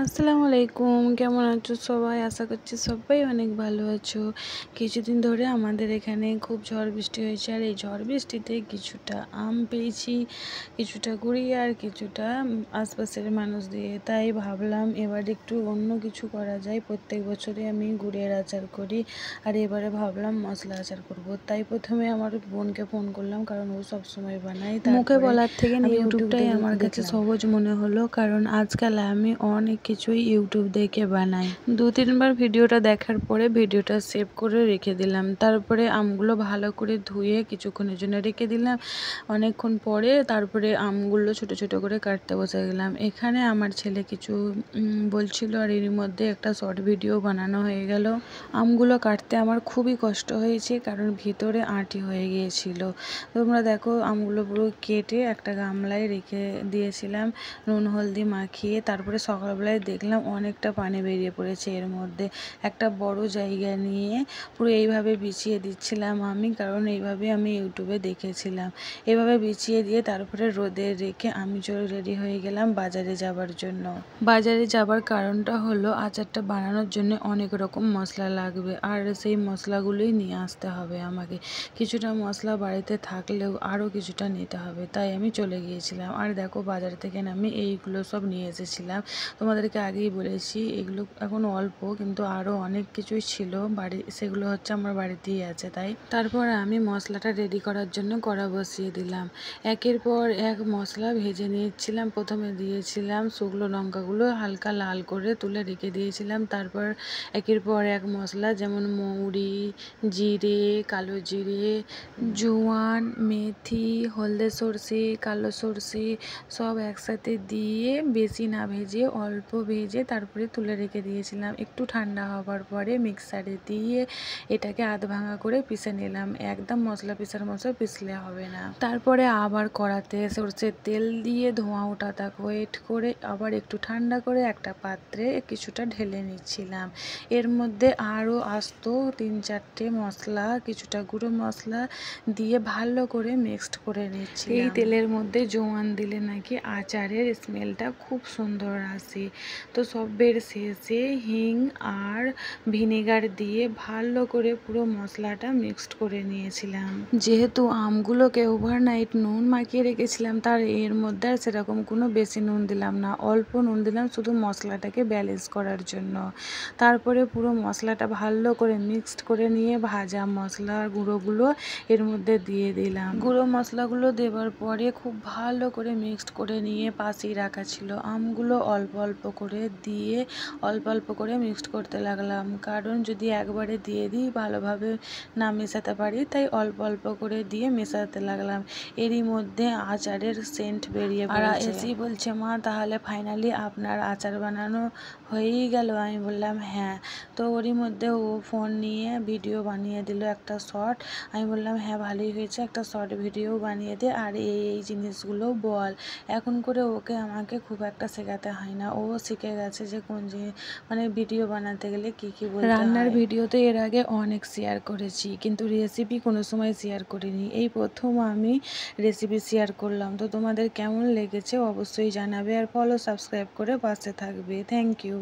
আসসালামু আলাইকুম, কেমন আছো সবাই? আশা করছি সবাই অনেক ভালো আছো। কিছুদিন ধরে আমাদের এখানে খুব ঝড় বৃষ্টি হয়েছে, আর এই ঝড় বৃষ্টিতে কিছুটা আম পেয়েছি, কিছুটা কুড়িয়ে আর কিছুটা আশপাশের মানুষ দিয়ে। তাই ভাবলাম এবার একটু অন্য কিছু করা যায়। প্রত্যেক বছরই আমি গুড়ের আচার করি, আর এবারে ভাবলাম মশলা আচার করব। তাই প্রথমে আমার বোনকে ফোন করলাম, কারণ ও সবসময় বানায়। মুখে বলার থেকে ইউটিউবটাই আমার কাছে সহজ মনে হলো, কারণ আজকাল আমি অনেক কিছুই ইউটিউব দেখে বানাই। 2-3 বার ভিডিওটা দেখার পরে ভিডিওটা সেভ করে রেখে দিলাম। তারপরে আমগুলো ভালো করে ধুয়ে কিছুক্ষণের জন্য রেখে দিলাম। অনেকক্ষণ পরে তারপরে আমগুলো ছোট ছোট করে কাটতে বসে গেলাম। এখানে আমার ছেলে কিছু বলছিল, আর এর মধ্যে একটা শর্ট ভিডিও বানানো হয়ে গেল। আমগুলো কাটতে আমার খুবই কষ্ট হয়েছে, কারণ ভিতরে আঁটি হয়ে গিয়েছিল। তোমরা দেখো, আমগুলো পুরো কেটে একটা গামলায় রেখে দিয়েছিলাম নুন হলদি মাখিয়ে। তারপরে সকালবেলায় দেখলাম অনেকটা পানি বেরিয়ে পড়েছে এর মধ্যে। একটা বড় জায়গা নিয়ে পুরো এইভাবে বিছিয়ে দিচ্ছিলাম আমি, কারণ এইভাবে আমি ইউটিউবে দেখেছিলাম। এভাবে বিছিয়ে দিয়ে তারপরে রোদে রেখে আমি রেডি হয়ে গেলাম বাজারে যাবার জন্য। বাজারে যাবার কারণটা হলো, আচারটা বানানোর জন্য অনেক রকম মশলা লাগবে, আর সেই মশলাগুলোই নিয়ে আসতে হবে আমাকে। কিছুটা মশলা বাড়িতে থাকলেও আরও কিছুটা নিতে হবে, তাই আমি চলে গিয়েছিলাম। আর দেখো, বাজার থেকে আমি এইগুলো সব নিয়ে এসেছিলাম। তোমাদেরকে আগেই বলেছি এগুলো এখন অল্প, কিন্তু আরও অনেক কিছুই ছিল বাড়ি, সেগুলো হচ্ছে আমার বাড়িতেই আছে। তাই তারপর আমি মশলাটা রেডি করার জন্য কড়া বসিয়ে দিলাম। একের পর এক মশলা ভেজে নিচ্ছিলাম। প্রথমে দিয়েছিলাম শুকনো লঙ্কাগুলো হালকা লাল করে তুলে রেখে দিয়েছিলাম। তারপর একের পর এক মশলা, যেমন মৌরি, জিরে, কালো জিরে, জোয়ান, মেথি, হলদে সর্ষে, কালো সর্ষে সব একসাথে দিয়ে বেশি না ভেজে অল্প ভেজে তারপরে তুলে রেখে দিয়েছিলাম। একটু ঠান্ডা হবার পরে মিক্সারে দিয়ে এটাকে আধ ভাঙা করে পিষে নিলাম। একদম মশলা পিষার মতো পিষলে হবে না। তারপরে আবার কড়াতে সর্ষের তেল দিয়ে ধোঁয়া ওঠাটা ওয়েট করে আবার একটু ঠান্ডা করে একটা পাত্রে কিছুটা ঢেলে নিচ্ছিলাম। এর মধ্যে আরও আস্ত 3-4টে মশলা, কিছুটা গুঁড়ো মশলা দিয়ে ভালো করে মিক্সড করে নিচ্ছি। এই তেলের মধ্যে জোয়ান দিলে নাকি আচারের স্মেলটা খুব সুন্দর আসে। তো সবের শেষে হিং আর ভিনেগার দিয়ে ভালো করে পুরো মশলাটা মিক্সড করে নিয়েছিলাম। যেহেতু আমগুলোকে ওভারনাইট নুন মাখিয়ে রেখেছিলাম, তার এর মধ্যে আর সেরকম কোনো বেশি নুন দিলাম না, অল্প নুন দিলাম শুধু মশলাটাকে ব্যালেন্স করার জন্য। তারপরে পুরো মশলাটা ভালো করে মিক্সড করে নিয়ে ভাজা মশলার গুঁড়োগুলো এর মধ্যে দিয়ে দিলাম। গুঁড়ো মশলাগুলো দেওয়ার পরে খুব ভালো করে মিক্সড করে নিয়ে পাশেই রাখা ছিল আমগুলো অল্প অল্প করে দিয়ে অল্প অল্প করে মিক্সড করতে লাগলাম, কারণ যদি একবারে দিয়ে দিই ভালোভাবে না মেশাতে পারি, তাই অল্প অল্প করে দিয়ে মেশাতে লাগলাম। এরই মধ্যে আচারের সেন্ট বেরিয়ে পড়েছে। আর এসি বলছে, মা তাহলে ফাইনালি আপনার আচার বানানো হয়েই গেল? আমি বললাম হ্যাঁ। তো ওরই মধ্যে ও ফোন নিয়ে ভিডিও বানিয়ে দিল একটা শর্ট। আমি বললাম হ্যাঁ, ভালোই হয়েছে, একটা শর্ট ভিডিও বানিয়ে দে, আর এই জিনিসগুলো বল। এখন করে ওকে আমাকে খুব একটা শেখাতে হয় না, ও শিখে গেছে যে কোন জিনিস, মানে ভিডিও বানাতে গেলে কী কী বলতে হয়। রান্নার ভিডিও তো এর আগে অনেক শেয়ার করেছি, কিন্তু রেসিপি কোনো সময় শেয়ার করিনি। এই প্রথম আমি রেসিপি শেয়ার করলাম। তো তোমাদের কেমন লেগেছে অবশ্যই জানাবে, আর ফলো সাবস্ক্রাইব করে পাশে থাকবে। Thank you.